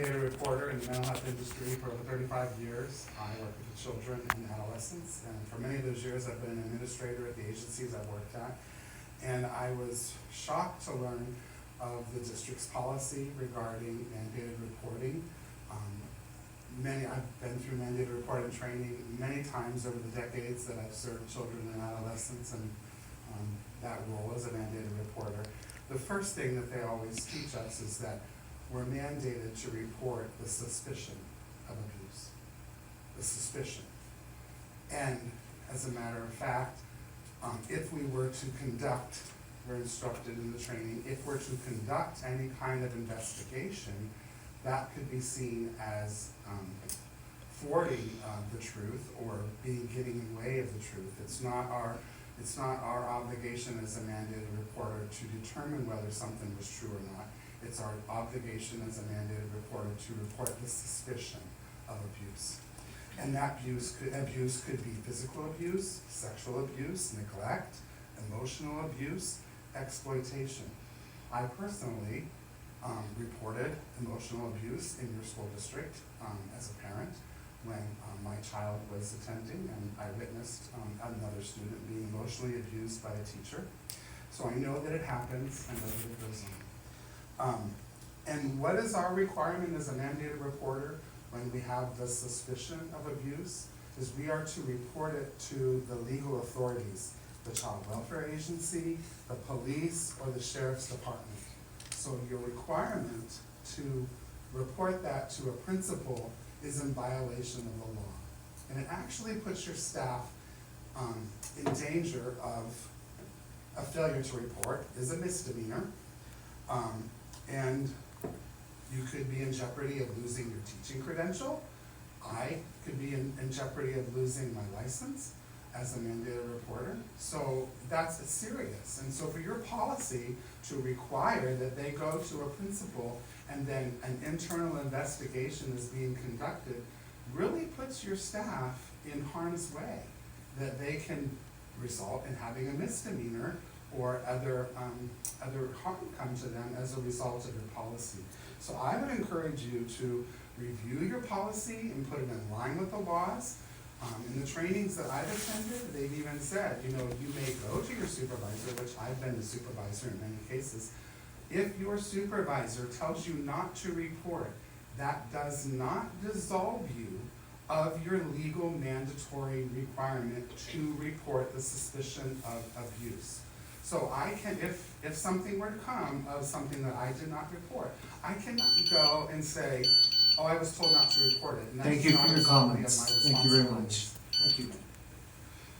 mandated reporter in the mental health industry for over 35 years. I work with the children and adolescents, and for many of those years I've been an administrator at the agencies I've worked at. And I was shocked to learn of the district's policy regarding mandated reporting. I've been through mandated reporting training many times over the decades that I've served children and adolescents, and that role as a mandated reporter. The first thing that they always teach us is that we're mandated to report the suspicion of abuse. The suspicion. And as a matter of fact, if we were to conduct, we're instructed in the training, if we're to conduct any kind of investigation, that could be seen as thwarting the truth or getting in the way of the truth. It's not our obligation as a mandated reporter to determine whether something was true or not. It's our obligation as a mandated reporter to report the suspicion of abuse. And that abuse could be physical abuse, sexual abuse, neglect, emotional abuse, exploitation. I personally reported emotional abuse in your school district as a parent when my child was attending, and I witnessed another student being emotionally abused by a teacher. So I know that it happens, I know that it goes on. And what is our requirement as a mandated reporter when we have the suspicion of abuse? Is we are to report it to the legal authorities, the child welfare agency, the police, or the sheriff's department. So your requirement to report that to a principal is in violation of the law. And it actually puts your staff in danger of a failure to report is a misdemeanor. And you could be in jeopardy of losing your teaching credential. I could be in jeopardy of losing my license as a mandated reporter. So that's serious. And so for your policy to require that they go to a principal and then an internal investigation is being conducted really puts your staff in harm's way, that they can result in having a misdemeanor or other harm come to them as a result of your policy. So I would encourage you to review your policy and put it in line with the laws. In the trainings that I've attended, they've even said, you may go to your supervisor, which I've been the supervisor in many cases. If your supervisor tells you not to report, that does not absolve you of your legal mandatory requirement to report the suspicion of abuse. So I can, if something were to come of something that I did not report, I cannot go and say, oh, I was told not to report it. And that's Thank you not for your exactly of my comments. Thank you very much. responsibilities. Thank you.